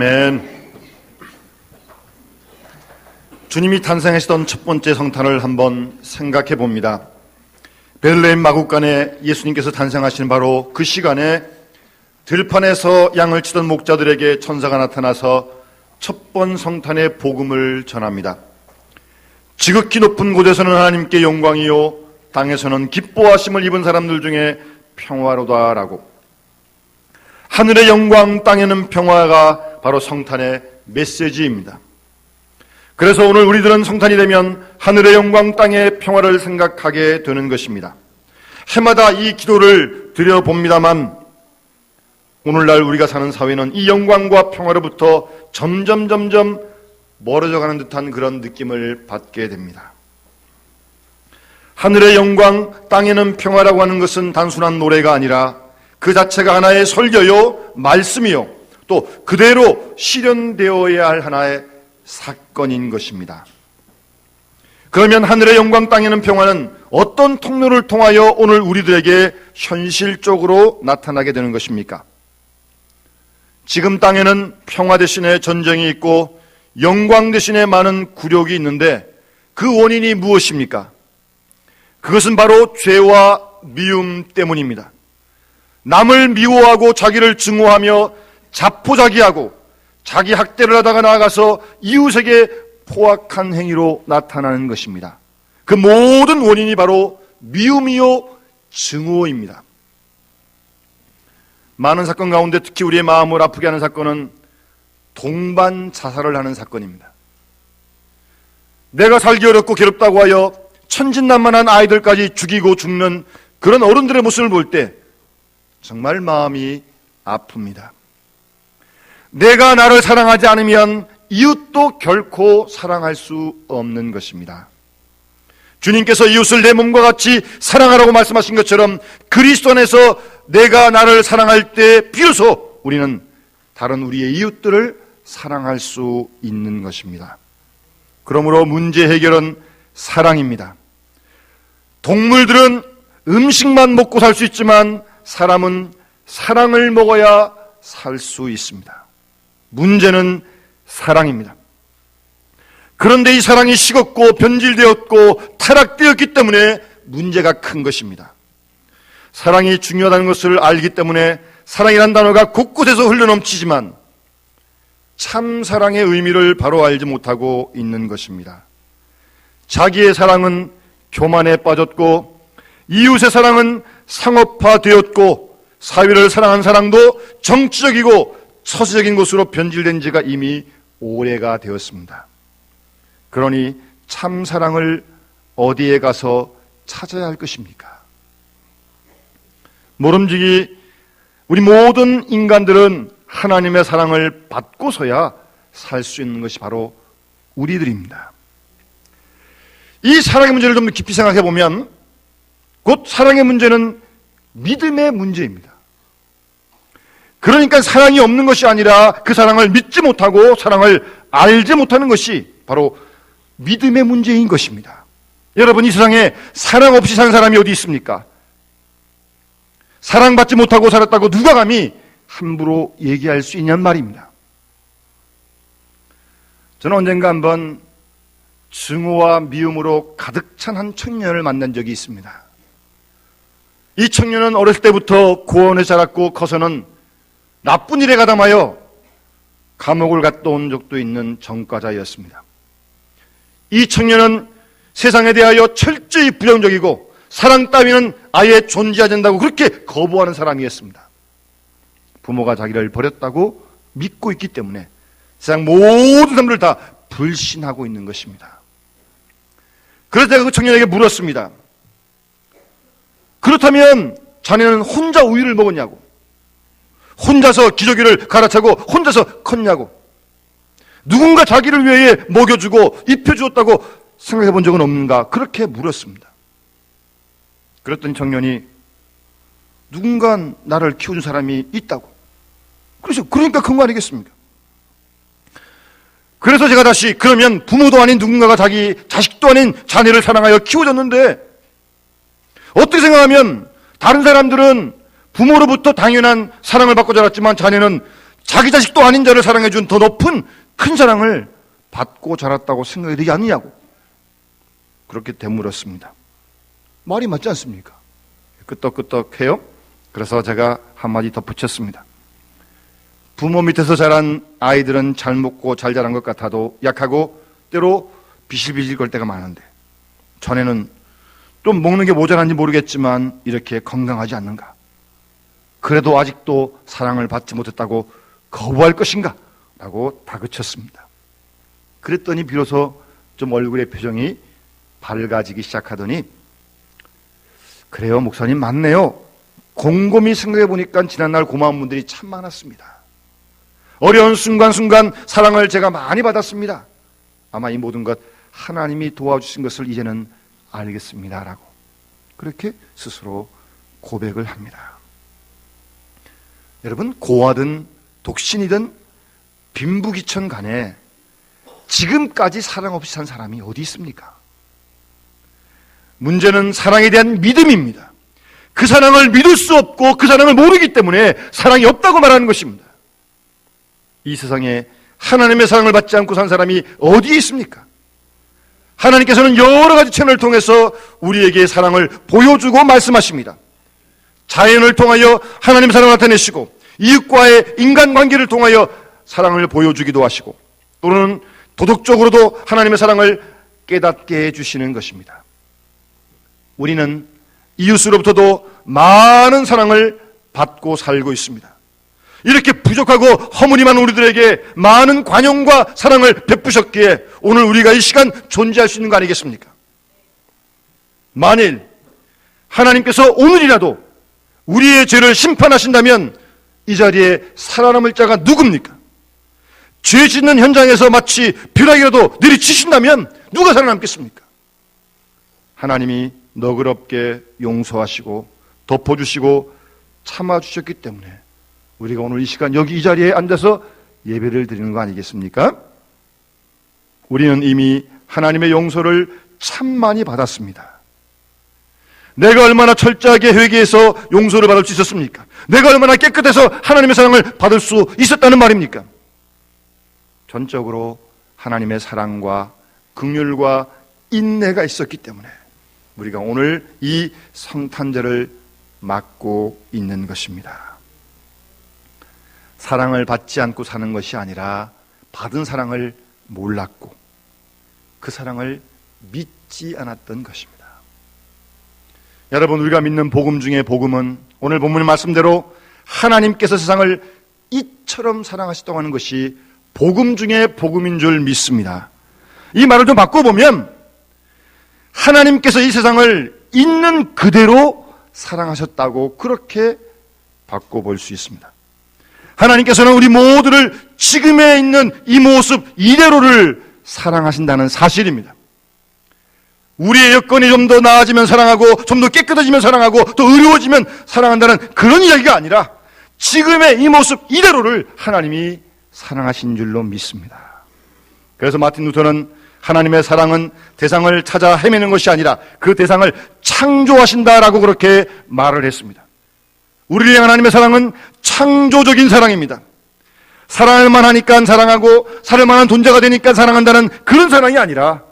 아멘. 주님이 탄생하시던 첫 번째 성탄을 한번 생각해 봅니다. 베들레헴 마국간에 예수님께서 탄생하신 바로 그 시간에 들판에서 양을 치던 목자들에게 천사가 나타나서 첫 번 성탄의 복음을 전합니다. 지극히 높은 곳에서는 하나님께 영광이요 땅에서는 기뻐하심을 입은 사람들 중에 평화로다라고. 하늘의 영광, 땅에는 평화가 바로 성탄의 메시지입니다. 그래서 오늘 우리들은 성탄이 되면 하늘의 영광, 땅의 평화를 생각하게 되는 것입니다. 해마다 이 기도를 드려봅니다만 오늘날 우리가 사는 사회는 이 영광과 평화로부터 점점 멀어져가는 듯한 그런 느낌을 받게 됩니다. 하늘의 영광, 땅에는 평화라고 하는 것은 단순한 노래가 아니라 그 자체가 하나의 설교요, 말씀이요, 또 그대로 실현되어야 할 하나의 사건인 것입니다. 그러면 하늘의 영광, 땅에는 평화는 어떤 통로를 통하여 오늘 우리들에게 현실적으로 나타나게 되는 것입니까? 지금 땅에는 평화 대신에 전쟁이 있고 영광 대신에 많은 굴욕이 있는데 그 원인이 무엇입니까? 그것은 바로 죄와 미움 때문입니다. 남을 미워하고 자기를 증오하며 자포자기하고 자기 학대를 하다가 나아가서 이웃에게 포악한 행위로 나타나는 것입니다. 그 모든 원인이 바로 미움이요 증오입니다. 많은 사건 가운데 특히 우리의 마음을 아프게 하는 사건은 동반 자살을 하는 사건입니다. 내가 살기 어렵고 괴롭다고 하여 천진난만한 아이들까지 죽이고 죽는 그런 어른들의 모습을 볼 때 정말 마음이 아픕니다. 내가 나를 사랑하지 않으면 이웃도 결코 사랑할 수 없는 것입니다. 주님께서 이웃을 내 몸과 같이 사랑하라고 말씀하신 것처럼 그리스도 안에서 내가 나를 사랑할 때 비로소 우리는 다른 우리의 이웃들을 사랑할 수 있는 것입니다. 그러므로 문제 해결은 사랑입니다. 동물들은 음식만 먹고 살 수 있지만 사람은 사랑을 먹어야 살 수 있습니다. 문제는 사랑입니다. 그런데 이 사랑이 식었고 변질되었고 타락되었기 때문에 문제가 큰 것입니다. 사랑이 중요하다는 것을 알기 때문에 사랑이란 단어가 곳곳에서 흘러넘치지만 참 사랑의 의미를 바로 알지 못하고 있는 것입니다. 자기의 사랑은 교만에 빠졌고 이웃의 사랑은 상업화되었고 사회를 사랑한 사랑도 정치적이고 처세적인 것으로 변질된 지가 이미 오래가 되었습니다. 그러니 참 사랑을 어디에 가서 찾아야 할 것입니까? 모름지기 우리 모든 인간들은 하나님의 사랑을 받고서야 살 수 있는 것이 바로 우리들입니다. 이 사랑의 문제를 좀 깊이 생각해 보면 곧 사랑의 문제는 믿음의 문제입니다. 그러니까 사랑이 없는 것이 아니라 그 사랑을 믿지 못하고 사랑을 알지 못하는 것이 바로 믿음의 문제인 것입니다. 여러분, 이 세상에 사랑 없이 사는 사람이 어디 있습니까? 사랑받지 못하고 살았다고 누가 감히 함부로 얘기할 수 있냔 말입니다. 저는 언젠가 한번 증오와 미움으로 가득 찬 한 청년을 만난 적이 있습니다. 이 청년은 어렸을 때부터 고원에 자랐고 커서는 나쁜 일에 가담하여 감옥을 갔다 온 적도 있는 전과자였습니다. 이 청년은 세상에 대하여 철저히 부정적이고 사랑 따위는 아예 존재하지 않는다고 그렇게 거부하는 사람이었습니다. 부모가 자기를 버렸다고 믿고 있기 때문에 세상 모든 사람들을 다 불신하고 있는 것입니다. 그래서 제가 그 청년에게 물었습니다. 그렇다면 자네는 혼자 우유를 먹었냐고, 혼자서 기저귀를 갈아차고 혼자서 컸냐고, 누군가 자기를 위해 먹여주고 입혀주었다고 생각해 본 적은 없는가, 그렇게 물었습니다. 그랬더니 청년이 누군가 나를 키워준 사람이 있다고. 그러니까 큰 거 아니겠습니까? 그래서 제가 다시, 그러면 부모도 아닌 누군가가 자기 자식도 아닌 자네를 사랑하여 키워줬는데 어떻게 생각하면 다른 사람들은 부모로부터 당연한 사랑을 받고 자랐지만 자네는 자기 자식도 아닌 자를 사랑해준 더 높은 큰 사랑을 받고 자랐다고 생각이 되지 않느냐고 그렇게 되물었습니다. 말이 맞지 않습니까? 끄떡끄떡해요. 그래서 제가 한마디 덧붙였습니다. 부모 밑에서 자란 아이들은 잘 먹고 잘 자란 것 같아도 약하고 때로 비실비실 걸 때가 많은데 전에는 좀 먹는 게 모자란지 모르겠지만 이렇게 건강하지 않는가? 그래도 아직도 사랑을 받지 못했다고 거부할 것인가? 라고 다그쳤습니다. 그랬더니 비로소 좀 얼굴의 표정이 밝아지기 시작하더니 그래요, 목사님 맞네요. 곰곰이 생각해 보니까 지난날 고마운 분들이 참 많았습니다. 어려운 순간순간 사랑을 제가 많이 받았습니다. 아마 이 모든 것 하나님이 도와주신 것을 이제는 알겠습니다. 라고 그렇게 스스로 고백을 합니다. 여러분, 고아든 독신이든 빈부귀천 간에 지금까지 사랑 없이 산 사람이 어디 있습니까? 문제는 사랑에 대한 믿음입니다. 그 사랑을 믿을 수 없고 그 사랑을 모르기 때문에 사랑이 없다고 말하는 것입니다. 이 세상에 하나님의 사랑을 받지 않고 산 사람이 어디에 있습니까? 하나님께서는 여러 가지 채널을 통해서 우리에게 사랑을 보여주고 말씀하십니다. 자연을 통하여 하나님의 사랑을 나타내시고 이웃과의 인간관계를 통하여 사랑을 보여주기도 하시고 또는 도덕적으로도 하나님의 사랑을 깨닫게 해주시는 것입니다. 우리는 이웃으로부터도 많은 사랑을 받고 살고 있습니다. 이렇게 부족하고 허물이 많은 우리들에게 많은 관용과 사랑을 베푸셨기에 오늘 우리가 이 시간 존재할 수 있는 거 아니겠습니까? 만일 하나님께서 오늘이라도 우리의 죄를 심판하신다면 이 자리에 살아남을 자가 누굽니까? 죄 짓는 현장에서 마치 벼락이라도 내리치신다면 누가 살아남겠습니까? 하나님이 너그럽게 용서하시고 덮어주시고 참아주셨기 때문에 우리가 오늘 이 시간 여기 이 자리에 앉아서 예배를 드리는 거 아니겠습니까? 우리는 이미 하나님의 용서를 참 많이 받았습니다. 내가 얼마나 철저하게 회개해서 용서를 받을 수 있었습니까? 내가 얼마나 깨끗해서 하나님의 사랑을 받을 수 있었다는 말입니까? 전적으로 하나님의 사랑과 긍휼과 인내가 있었기 때문에 우리가 오늘 이 성탄절을 맞고 있는 것입니다. 사랑을 받지 않고 사는 것이 아니라 받은 사랑을 몰랐고 그 사랑을 믿지 않았던 것입니다. 여러분, 우리가 믿는 복음 중에 복음은 오늘 본문의 말씀대로 하나님께서 세상을 이처럼 사랑하셨다고 하는 것이 복음 중에 복음인 줄 믿습니다. 이 말을 좀 바꿔보면 하나님께서 이 세상을 있는 그대로 사랑하셨다고 그렇게 바꿔볼 수 있습니다. 하나님께서는 우리 모두를 지금에 있는 이 모습 이대로를 사랑하신다는 사실입니다. 우리의 여건이 좀 더 나아지면 사랑하고 좀 더 깨끗해지면 사랑하고 또 의로워지면 사랑한다는 그런 이야기가 아니라 지금의 이 모습 이대로를 하나님이 사랑하신 줄로 믿습니다. 그래서 마틴 루터는 하나님의 사랑은 대상을 찾아 헤매는 것이 아니라 그 대상을 창조하신다라고 그렇게 말을 했습니다. 우리를 향한 하나님의 사랑은 창조적인 사랑입니다. 사랑할 만하니까 사랑하고 사랑할 만한 존재가 되니까 사랑한다는 그런 사랑이 아니라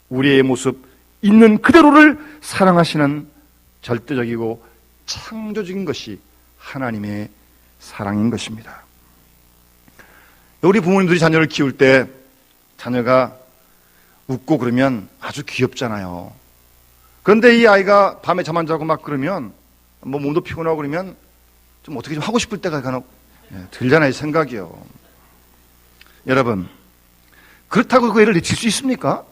우리의 모습 있는 그대로를 사랑하시는 절대적이고 창조적인 것이 하나님의 사랑인 것입니다. 우리 부모님들이 자녀를 키울 때 자녀가 웃고 그러면 아주 귀엽잖아요. 그런데 이 아이가 밤에 잠 안 자고 막 그러면 뭐 몸도 피곤하고 그러면 좀 어떻게 좀 하고 싶을 때가 간혹 들잖아요, 생각이요. 여러분, 그렇다고 그 애를 내칠 수 있습니까?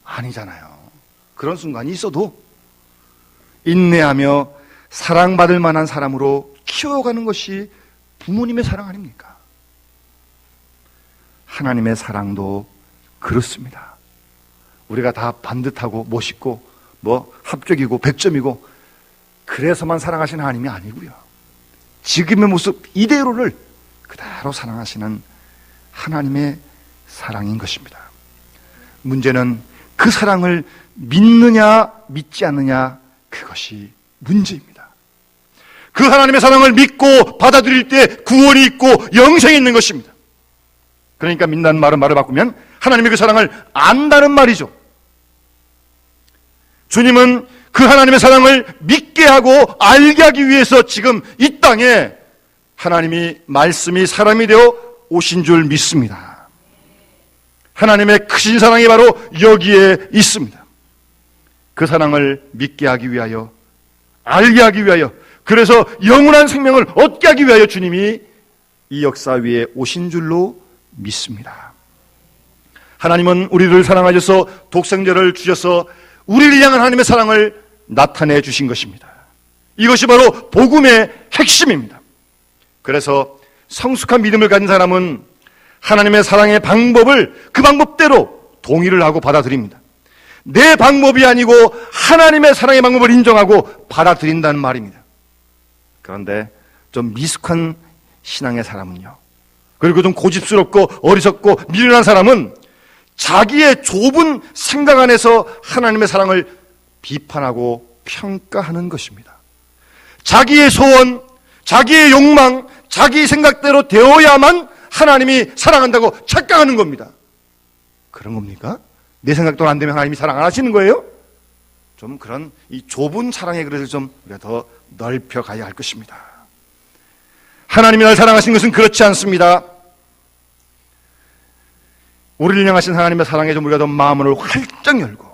아니잖아요. 그런 순간이 있어도 인내하며 사랑받을 만한 사람으로 키워가는 것이 부모님의 사랑 아닙니까? 하나님의 사랑도 그렇습니다. 우리가 다 반듯하고 멋있고 뭐 합격이고 100점이고 그래서만 사랑하시는 하나님이 아니고요. 지금의 모습 이대로를 그대로 사랑하시는 하나님의 사랑인 것입니다. 문제는 그 사랑을 믿느냐 믿지 않느냐, 그것이 문제입니다. 그 하나님의 사랑을 믿고 받아들일 때 구원이 있고 영생이 있는 것입니다. 그러니까 믿는다는 말을 바꾸면 하나님의 그 사랑을 안다는 말이죠. 주님은 그 하나님의 사랑을 믿게 하고 알게 하기 위해서 지금 이 땅에 하나님이 말씀이 사람이 되어 오신 줄 믿습니다. 하나님의 크신 사랑이 바로 여기에 있습니다. 그 사랑을 믿게 하기 위하여, 알게 하기 위하여, 그래서 영원한 생명을 얻게 하기 위하여 주님이 이 역사 위에 오신 줄로 믿습니다. 하나님은 우리를 사랑하셔서 독생자를 주셔서 우리를 향한 하나님의 사랑을 나타내 주신 것입니다. 이것이 바로 복음의 핵심입니다. 그래서 성숙한 믿음을 가진 사람은 하나님의 사랑의 방법을 그 방법대로 동의를 하고 받아들입니다. 내 방법이 아니고 하나님의 사랑의 방법을 인정하고 받아들인다는 말입니다. 그런데 좀 미숙한 신앙의 사람은요, 그리고 좀 고집스럽고 어리석고 미련한 사람은 자기의 좁은 생각 안에서 하나님의 사랑을 비판하고 평가하는 것입니다. 자기의 소원, 자기의 욕망, 자기 생각대로 되어야만 하나님이 사랑한다고 착각하는 겁니다. 그런 겁니까? 내 생각대로 안 되면 하나님이 사랑 안 하시는 거예요? 좀 그런 이 좁은 사랑의 그릇을 좀 우리가 더 넓혀가야 할 것입니다. 하나님이 날 사랑하신 것은 그렇지 않습니다. 우리를 향하신 하나님의 사랑에 좀 우리가 더 마음을 활짝 열고,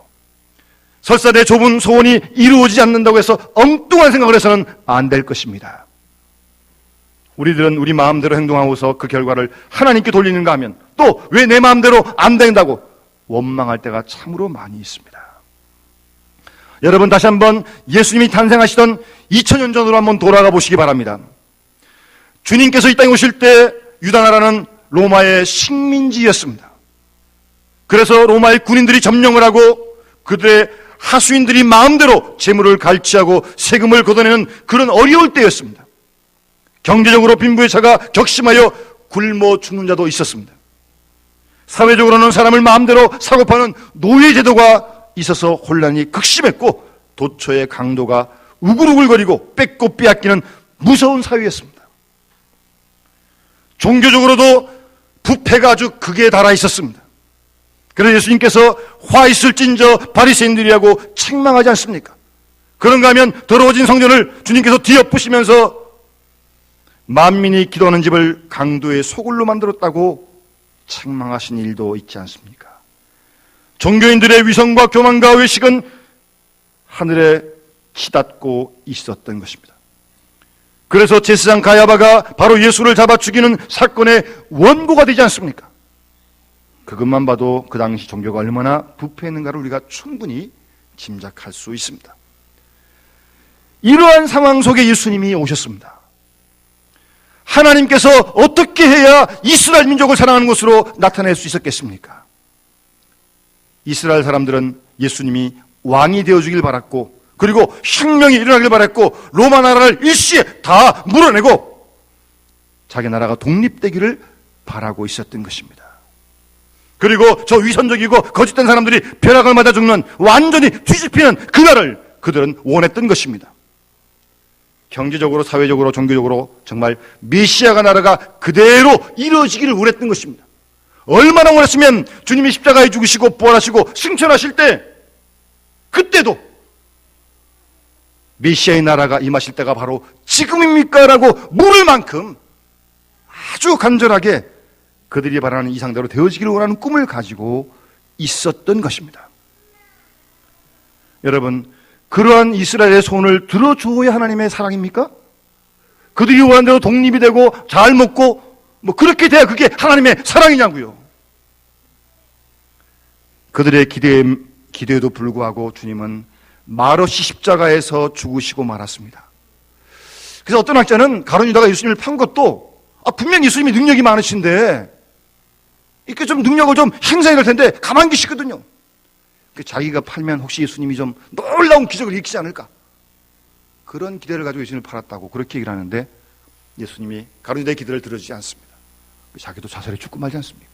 설사 내 좁은 소원이 이루어지지 않는다고 해서 엉뚱한 생각을 해서는 안 될 것입니다. 우리들은 우리 마음대로 행동하고서 그 결과를 하나님께 돌리는가 하면 또 왜 내 마음대로 안 된다고 원망할 때가 참으로 많이 있습니다. 여러분, 다시 한번 예수님이 탄생하시던 2000년 전으로 한번 돌아가 보시기 바랍니다. 주님께서 이 땅에 오실 때 유다나라는 로마의 식민지였습니다. 그래서 로마의 군인들이 점령을 하고 그들의 하수인들이 마음대로 재물을 갈취하고 세금을 걷어내는 그런 어려울 때였습니다. 경제적으로 빈부의 차가 격심하여 굶어 죽는 자도 있었습니다. 사회적으로는 사람을 마음대로 사고파는 노예제도가 있어서 혼란이 극심했고 도처의 강도가 우글우글거리고 뺏고 빼앗기는 무서운 사회였습니다. 종교적으로도 부패가 아주 극에 달아 있었습니다. 그래서 예수님께서 화 있을진저 바리새인들이라고 책망하지 않습니까? 그런가 하면 더러워진 성전을 주님께서 뒤엎으시면서 만민이 기도하는 집을 강도의 소굴로 만들었다고 책망하신 일도 있지 않습니까? 종교인들의 위선과 교만과 외식은 하늘에 치닫고 있었던 것입니다. 그래서 제사장 가야바가 바로 예수를 잡아 죽이는 사건의 원고가 되지 않습니까? 그것만 봐도 그 당시 종교가 얼마나 부패했는가를 우리가 충분히 짐작할 수 있습니다. 이러한 상황 속에 예수님이 오셨습니다. 하나님께서 어떻게 해야 이스라엘 민족을 사랑하는 것으로 나타낼 수 있었겠습니까? 이스라엘 사람들은 예수님이 왕이 되어주길 바랐고, 그리고 혁명이 일어나길 바랐고, 로마 나라를 일시에 다 물어내고 자기 나라가 독립되기를 바라고 있었던 것입니다. 그리고 저 위선적이고 거짓된 사람들이 벼락을 맞아 죽는 완전히 뒤집히는 그날을 그들은 원했던 것입니다. 경제적으로, 사회적으로, 종교적으로 정말 메시아가 나라가 그대로 이루어지기를 원했던 것입니다. 얼마나 원했으면 주님이 십자가에 죽으시고 부활하시고 승천하실 때, 그때도 메시아의 나라가 임하실 때가 바로 지금입니까? 라고 물을 만큼 아주 간절하게 그들이 바라는 이상대로 되어지기를 원하는 꿈을 가지고 있었던 것입니다. 여러분, 그러한 이스라엘의 소원을 들어주어야 하나님의 사랑입니까? 그들이 원하는 대로 독립이 되고 잘 먹고 그렇게 돼야 그게 하나님의 사랑이냐고요. 그들의 기대에도 불구하고 주님은 말없이 십자가에서 죽으시고 말았습니다. 그래서 어떤 학자는 가룟 유다가 예수님을 판 것도 분명 예수님이 능력이 많으신데 이렇게 좀 능력을 좀 행사해야 될 텐데 가만히 계시거든요. 자기가 팔면 혹시 예수님이 좀 놀라운 기적을 일으키지 않을까, 그런 기대를 가지고 예수님을 팔았다고 그렇게 얘기를 하는데, 예수님이 가룟 유다의 기대를 들어주지 않습니다. 자기도 자살해 죽고 말지 않습니까?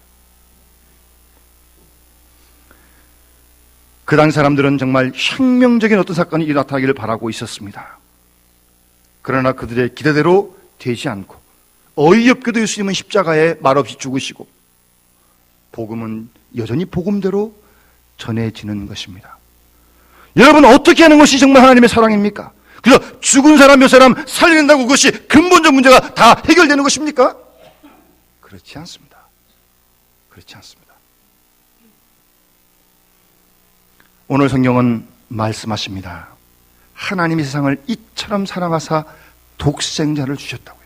그 당시 사람들은 정말 혁명적인 어떤 사건이 나타나기를 바라고 있었습니다. 그러나 그들의 기대대로 되지 않고 어이없게도 예수님은 십자가에 말없이 죽으시고 복음은 여전히 복음대로 전해지는 것입니다. 여러분, 어떻게 하는 것이 정말 하나님의 사랑입니까? 그래서 죽은 사람 몇 사람 살린다고 그것이 근본적 문제가 다 해결되는 것입니까? 그렇지 않습니다. 그렇지 않습니다. 오늘 성경은 말씀하십니다. 하나님이 세상을 이처럼 사랑하사 독생자를 주셨다고요.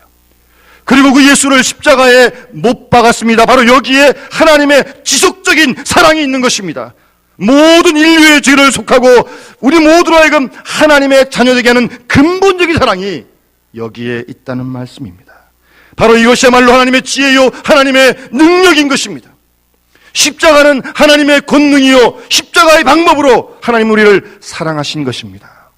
그리고 그 예수를 십자가에 못 박았습니다. 바로 여기에 하나님의 지속적인 사랑이 있는 것입니다. 모든 인류의 죄를 속하고 우리 모두로 하여금 하나님의 자녀되게 하는 근본적인 사랑이 여기에 있다는 말씀입니다. 바로 이것이야말로 하나님의 지혜요 하나님의 능력인 것입니다. 십자가는 하나님의 권능이요 십자가의 방법으로 하나님 우리를 사랑하신 것입니다.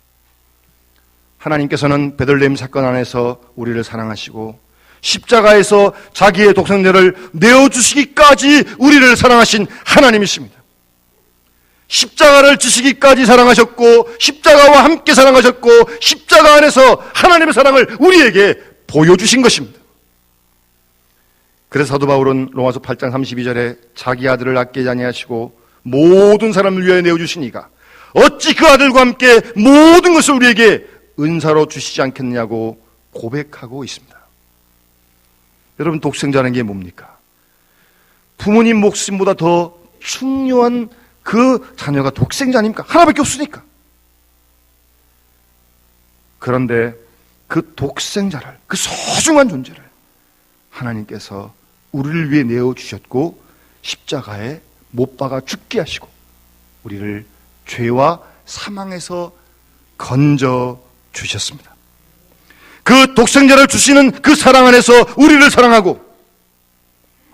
하나님께서는 베들레헴 사건 안에서 우리를 사랑하시고 십자가에서 자기의 독생자를 내어주시기까지 우리를 사랑하신 하나님이십니다. 십자가를 지시기까지 사랑하셨고 십자가와 함께 사랑하셨고 십자가 안에서 하나님의 사랑을 우리에게 보여주신 것입니다. 그래서 사도 바울은 로마서 8장 32절에 자기 아들을 아끼지 아니하시고 모든 사람을 위하여 내어주시니가 어찌 그 아들과 함께 모든 것을 우리에게 은사로 주시지 않겠느냐고 고백하고 있습니다. 여러분, 독생자라는 게 뭡니까? 부모님 목숨보다 더 중요한 그 자녀가 독생자 아닙니까? 하나밖에 없으니까. 그런데 그 독생자를, 그 소중한 존재를 하나님께서 우리를 위해 내어주셨고 십자가에 못 박아 죽게 하시고 우리를 죄와 사망에서 건져 주셨습니다. 그 독생자를 주시는 그 사랑 안에서 우리를 사랑하고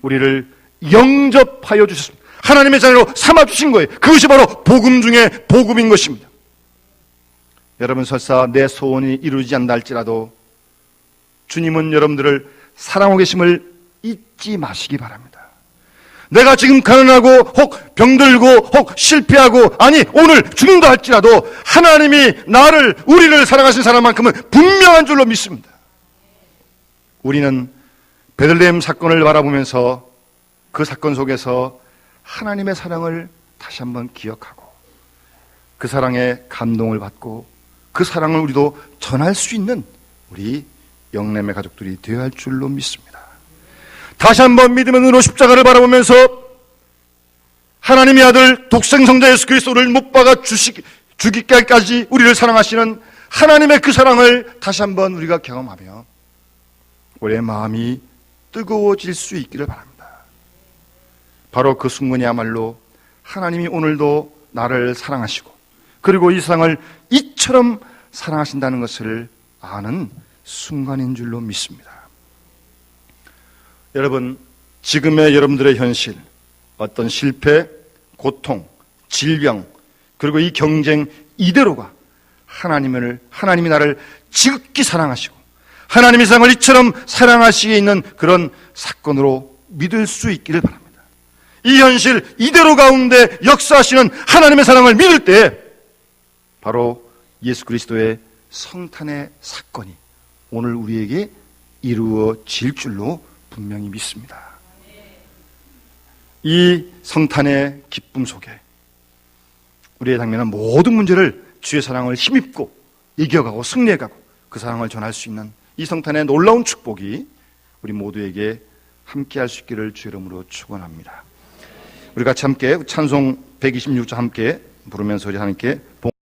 우리를 영접하여 주셨습니다. 하나님의 자녀로 삼아주신 거예요. 그것이 바로 복음 중에 복음인 것입니다. 여러분, 설사 내 소원이 이루어지지 않는다 할지라도 주님은 여러분들을 사랑하고 계심을 잊지 마시기 바랍니다. 내가 지금 가난하고 혹 병들고 혹 실패하고 아니 오늘 죽는다 할지라도 하나님이 우리를 사랑하신 사람만큼은 분명한 줄로 믿습니다. 우리는 베들레헴 사건을 바라보면서 그 사건 속에서 하나님의 사랑을 다시 한번 기억하고 그 사랑에 감동을 받고 그 사랑을 우리도 전할 수 있는 우리 영렘의 가족들이 되어야 할 줄로 믿습니다. 다시 한번 믿음의 눈으로 십자가를 바라보면서 하나님의 아들 독생성자 예수 그리스도를 못 박아 죽이기까지 우리를 사랑하시는 하나님의 그 사랑을 다시 한번 우리가 경험하며 우리의 마음이 뜨거워질 수 있기를 바랍니다. 바로 그 순간이야말로 하나님이 오늘도 나를 사랑하시고 그리고 이 세상을 이처럼 사랑하신다는 것을 아는 순간인 줄로 믿습니다. 여러분, 지금의 여러분들의 현실, 어떤 실패, 고통, 질병, 그리고 이 경쟁 이대로가 하나님이 나를 지극히 사랑하시고 하나님이 세상을 이처럼 사랑하시게 있는 그런 사건으로 믿을 수 있기를 바랍니다. 이 현실 이대로 가운데 역사하시는 하나님의 사랑을 믿을 때 바로 예수 그리스도의 성탄의 사건이 오늘 우리에게 이루어질 줄로 분명히 믿습니다. 이 성탄의 기쁨 속에 우리의 당면한 모든 문제를 주의 사랑을 힘입고 이겨가고 승리해가고 그 사랑을 전할 수 있는 이 성탄의 놀라운 축복이 우리 모두에게 함께할 수 있기를 주의 이름으로 축원합니다. 우리 같이 함께 찬송 126절 함께 부르면서 우리 하나님께